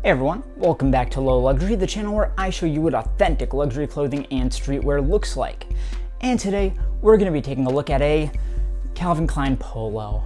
Hey everyone, welcome back to Low Luxury, the channel where I show you what authentic luxury clothing and streetwear looks like. And today, we're going to be taking a look at a Calvin Klein polo.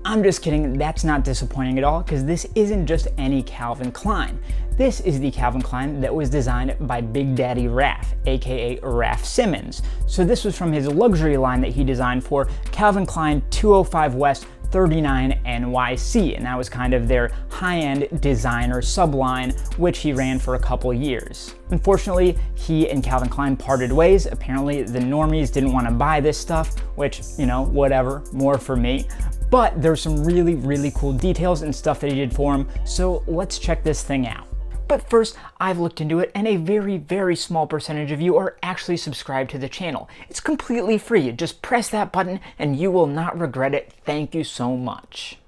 I'm just kidding, that's not disappointing at all, because this isn't just any Calvin Klein. This is the Calvin Klein that was designed by Big Daddy Raf, aka Raf Simons. So this was from his luxury line that he designed for Calvin Klein 205W39NYC, and that was kind of their high-end designer subline, which he ran for a couple years. Unfortunately, he and Calvin Klein parted ways. Apparently, the normies didn't want to buy this stuff, which, you know, whatever, more for me. But there's some really cool details and stuff that he did for him, so let's check this thing out. But first, I've looked into it, and a very small percentage of you are actually subscribed to the channel. It's completely free. Just press that button and you will not regret it. Thank you so much.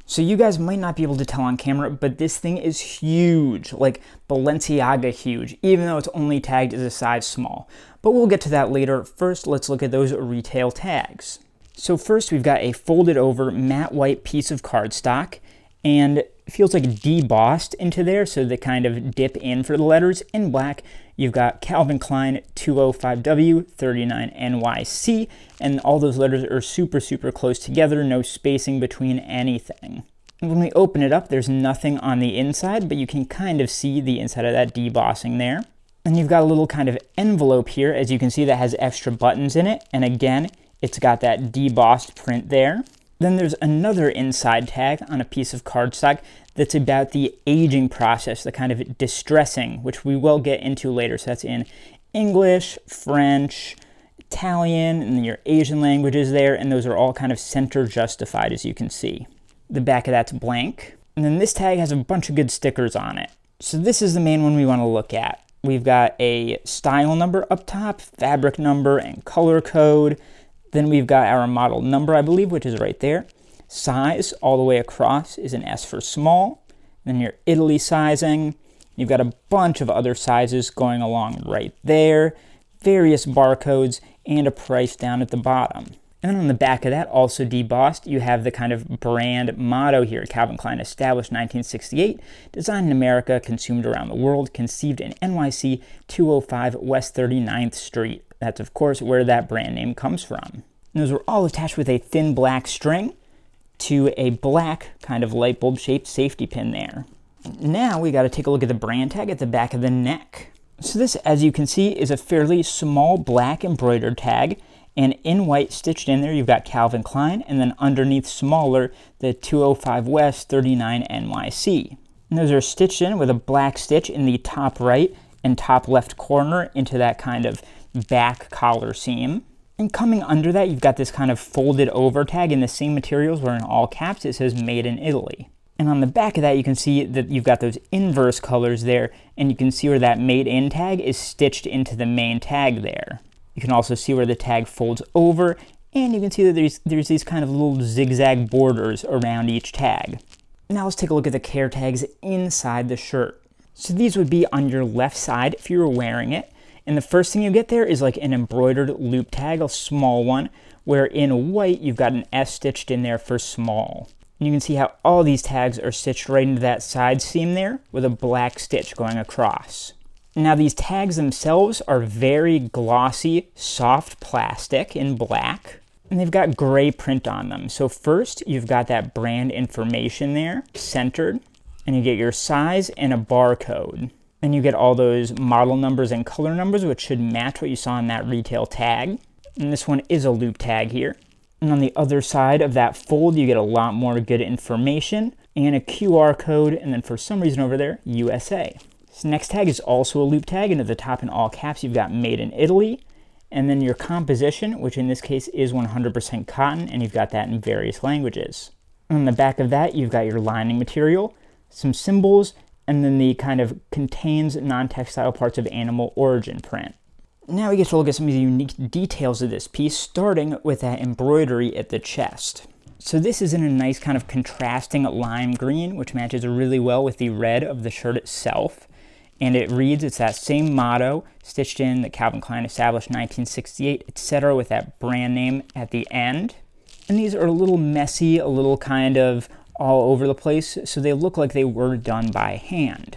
So you guys might not be able to tell on camera, but this thing is huge, like Balenciaga huge, even though it's only tagged as a size small. But we'll get to that later. First, let's look at those retail tags. So first, we've got a folded over matte white piece of cardstock, and it feels like debossed into there, so they kind of dip in for the letters. In black, you've got Calvin Klein 205W39NYC, and all those letters are super close together, no spacing between anything. And when we open it up, there's nothing on the inside, but you can kind of see the inside of that debossing there. And you've got a little kind of envelope here, as you can see, that has extra buttons in it, and again, it's got that debossed print there. Then there's another inside tag on a piece of cardstock that's about the aging process, the kind of distressing, which we will get into later. So that's in English, French, Italian, and your Asian languages there, and those are all kind of center justified, as you can see. The back of that's blank. And then this tag has a bunch of good stickers on it. So this is the main one we want to look at. We've got a style number up top, fabric number, and color code. Then we've got our model number, I believe, which is right there. Size all the way across is an S for small. Then your Italy sizing. You've got a bunch of other sizes going along right there. Various barcodes and a price down at the bottom. And then on the back of that, also debossed, you have the kind of brand motto here. Calvin Klein, established 1968, designed in America, consumed around the world, conceived in NYC, 205 West 39th Street. That's, of course, where that brand name comes from. And those are all attached with a thin black string to a black kind of light bulb shaped safety pin there. Now we got to take a look at the brand tag at the back of the neck. So this, as you can see, is a fairly small black embroidered tag, and in white stitched in there you've got Calvin Klein, and then underneath smaller the 205 West 39 NYC. And those are stitched in with a black stitch in the top right and top left corner into that kind of back collar seam. And coming under that, you've got this kind of folded over tag in the same materials where in all caps it says made in Italy. And on the back of that, you can see that you've got those inverse colors there, and you can see where that made in tag is stitched into the main tag there. You can also see where the tag folds over, and you can see that there's these kind of little zigzag borders around each tag. Now let's take a look at the care tags inside the shirt. So these would be on your left side if you were wearing it. And the first thing you get there is like an embroidered loop tag, a small one, where in white you've got an S stitched in there for small. And you can see how all these tags are stitched right into that side seam there with a black stitch going across. Now these tags themselves are very glossy, soft plastic in black, and they've got gray print on them. So first you've got that brand information there, centered, and you get your size and a barcode. Then you get all those model numbers and color numbers, which should match what you saw in that retail tag. And this one is a loop tag here. And on the other side of that fold, you get a lot more good information and a QR code, and then for some reason over there, USA. This next tag is also a loop tag, and at the top in all caps, you've got made in Italy. And then your composition, which in this case is 100% cotton, and you've got that in various languages. And on the back of that, you've got your lining material, some symbols, and then the kind of contains non-textile parts of animal origin print. Now we get to look at some of the unique details of this piece, starting with that embroidery at the chest. So this is in a nice kind of contrasting lime green, which matches really well with the red of the shirt itself. And it reads, it's that same motto, stitched in that Calvin Klein established 1968, etc., with that brand name at the end. And these are a little messy, a little kind of all over the place, so they look like they were done by hand.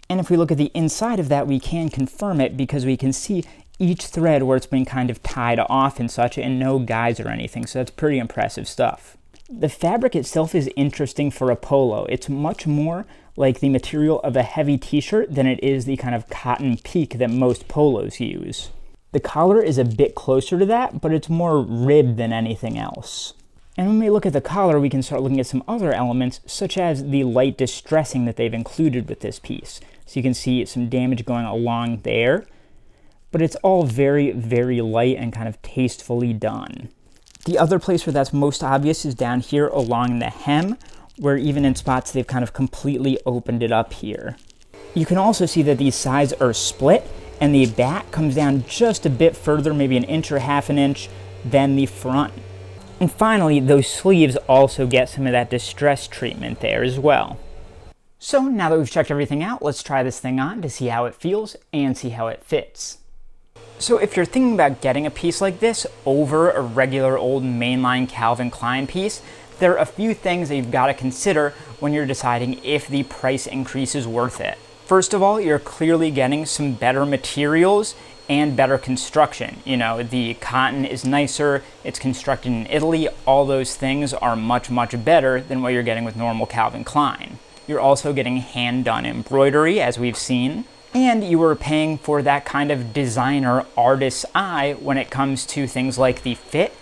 And if we look at the inside of that, we can confirm it because we can see each thread where it's been kind of tied off and such, and no guys or anything, so that's pretty impressive stuff. The fabric itself is interesting for a polo. It's much more like the material of a heavy t-shirt than it is the kind of cotton peak that most polos use. The collar is a bit closer to that, but it's more ribbed than anything else. And when we look at the collar, we can start looking at some other elements, such as the light distressing that they've included with this piece. So you can see some damage going along there, but it's all very, very light and kind of tastefully done. The other place where that's most obvious is down here along the hem, where even in spots they've kind of completely opened it up here. You can also see that these sides are split, and the back comes down just a bit further, maybe an inch or half an inch, than the front. And finally, those sleeves also get some of that distress treatment there as well. So now that we've checked everything out, let's try this thing on to see how it feels and see how it fits. So if you're thinking about getting a piece like this over a regular old mainline Calvin Klein piece, there are a few things that you've got to consider when you're deciding if the price increase is worth it. First of all, you're clearly getting some better materials and better construction. You know, the cotton is nicer, it's constructed in Italy, all those things are much, much better than what you're getting with normal Calvin Klein. You're also getting hand-done embroidery, as we've seen, and you are paying for that kind of designer artist's eye when it comes to things like the fit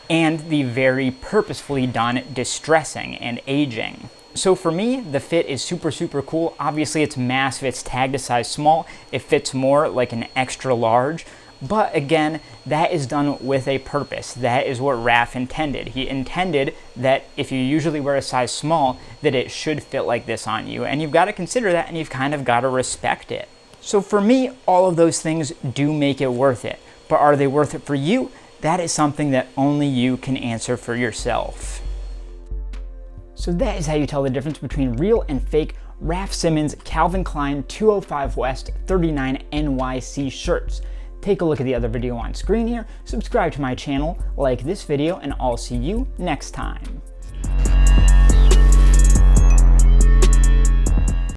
and the very purposefully done distressing and aging. So for me, the fit is super, super cool. Obviously it's massive, it's tagged a size small, it fits more like an extra large, but again, that is done with a purpose. That is what Raf intended. He intended that if you usually wear a size small, that it should fit like this on you, and you've got to consider that, and you've kind of got to respect it. So for me, all of those things do make it worth it, but are they worth it for you? That is something that only you can answer for yourself. So that is how you tell the difference between real and fake Raf Simons Calvin Klein 205W39NYC shirts. Take a look at the other video on screen here, subscribe to my channel, like this video, and I'll see you next time.